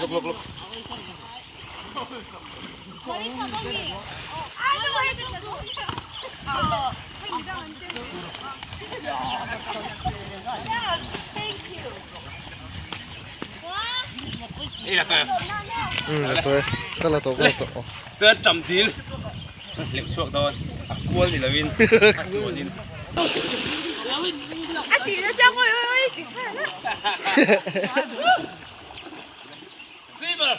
Look. Đây là tôi. Là tôi. Rất là tốt. Tôi chậm tí. Liệu chuộc thôi. Cuốn thì là win. Cuốn đi. À chị nó trong ơi. Silver.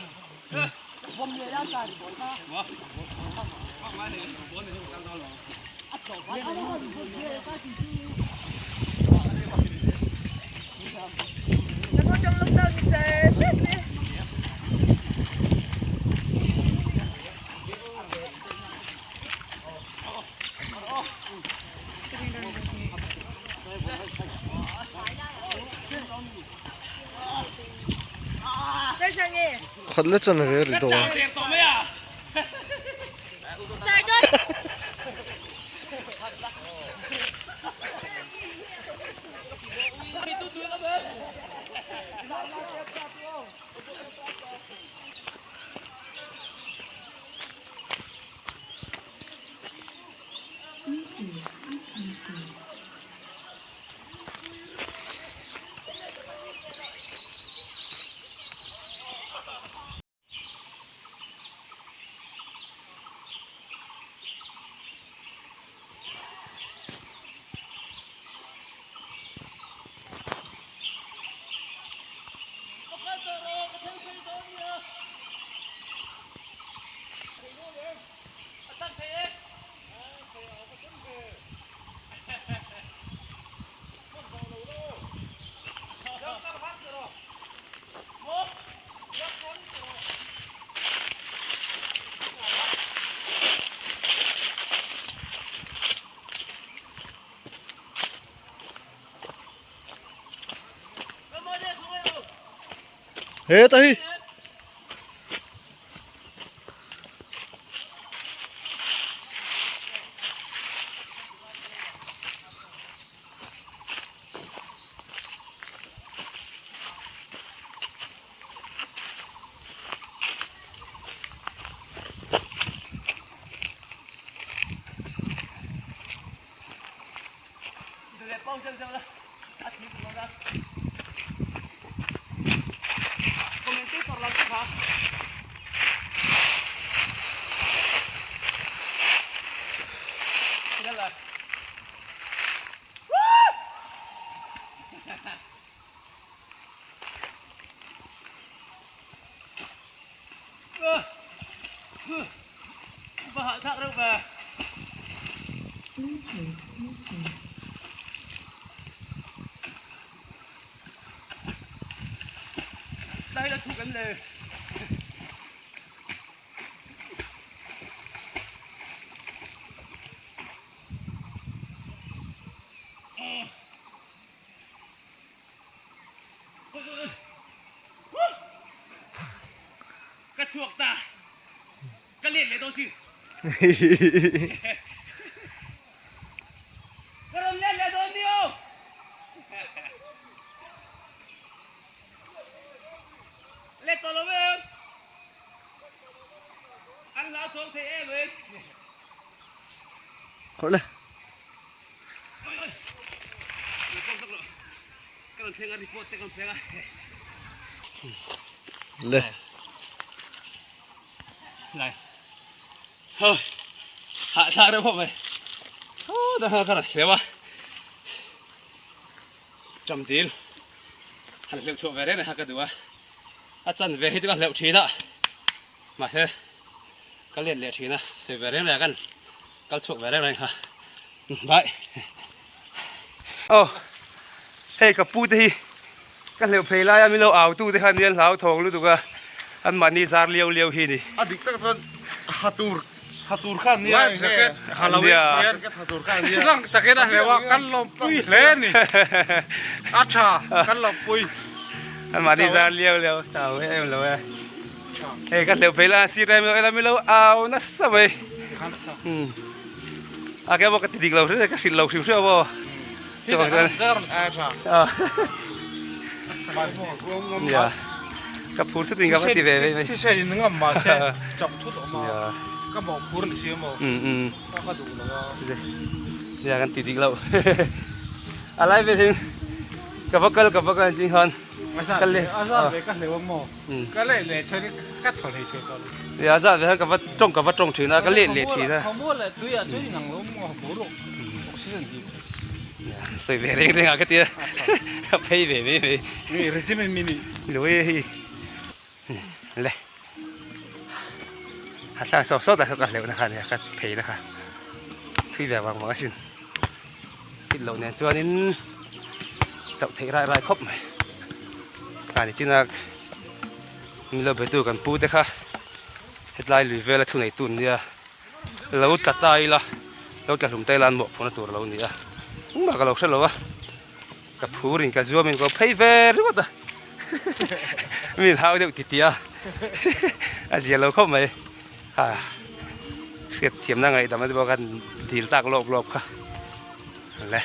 Nó có trong lúc đâu như thế. 세상에. 걸렸잖아 왜 이리 또. 쌀걸. Ê tay. Bà thác đâu bà. Đây là thủ cánh lề. Cắt chuộc ta. Cắt liền lấy tôi chứ. Cắt lên lấy tôi điêu. Lên tôi luôn em. Ăn lá xuống thì em ấy. Khỏi lên. Cái thằng anh đi post cái thằng anh. Lên. Này. Thôi. Hạ thác đâu không mày. Đó cái này thế mà. Chậm tí. Hạt liệu chuột về đấy này hạt cái đũa. Chân về thì cái liệu trí đó. Mà thế. Cái liền liệu trí nè. Thì về đấy là cái chuột về đấy này hả. Vậy. Hey cái pu thì cái liệu phê lại mình lâu ảo tu thì hắn liền lão thòng luôn tụi cái. Anh mà đi ra liêu hi đi. Adik tak kan hatur kan ni ai sakit halawin kan hatur kan ni lang takit dah lewat kan lompui le ni acha kan lompui anh mà đi ra liêu tao em lâu hey cái liệu phê là xí ra mình lâu ảo nó sao vậy cái bao cái tidik lâu thế cái xịt lâu xíu xíu bao cho bằng acha dạ กับพูดทุกทีกับที่เว้ย ที่ใช่นึงอ่ะมาเช่จับทุดออกมา อย่า ก็บอกพูดเสียมั้งก็ดูแล้วว่า อย่ากันติดอีกแล้วอะไรไปถึงกับพวกกันจริงฮอน กันเลยอาซาเบกันเลยว่าโมก็เลยช่วยกัดถอดให้เฉยก่อน เดี๋ยวจะไปทางกับว่าจงถือนะก็เละทีนะ ขโมยเลยตัวช่วยหนังล้มหัวปูรุสิสันดี สวยเวรเองก็เตี้ยกับไปเว้ย นี่เรจิเมนมินิ ลุยเลยหาสาวสาวแต่เขาก็เร็วนะคะเนี่ยก็เพย์นะคะที่แบบวางก็ชินติดโลเนี่ยส่วนนี้จับเทไรครบไหมอันนี้จริงนะมีเราไปดูกันปูดนะคะเฮ็ดลายลุยเวลาทุนไหนตุนเนี่ยเราตัดใจละเราจะหลุมไตลานหมกพนัตัวเราเนี่ยมากับเราใช่หรอวะกับผู้ริงกับจัวมันก็เพย์เวอร์หรือว่ามีเท้าเดียวติดเดียอาเซียนเราเข้าไหมเสียบเทียมนั่งไงแต่ไม่ได้บอกกันดีลตากรอบค่ะอะไร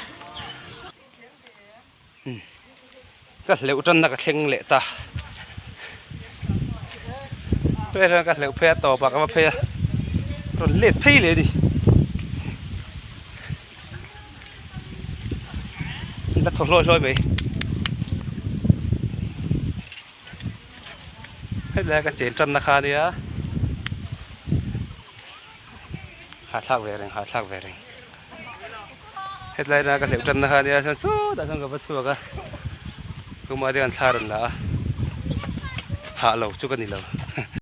ก็เหลวจนนักเข่งเละตาเพื่อนกันเหลวเพื่อต่อปากกับเพื่อรถเละพี่เลยดิแล้วถอดลอยไปแล้วก็เจนจนนะคะเนี่ยหาทางเวรงเฮ็ดไรนะก็เหลวจนนะคะเนี่ยฉันสู้แต่ต้องกับวัตถุก็คือมาเดือนชาดันละหาเราจุกันนี่เรา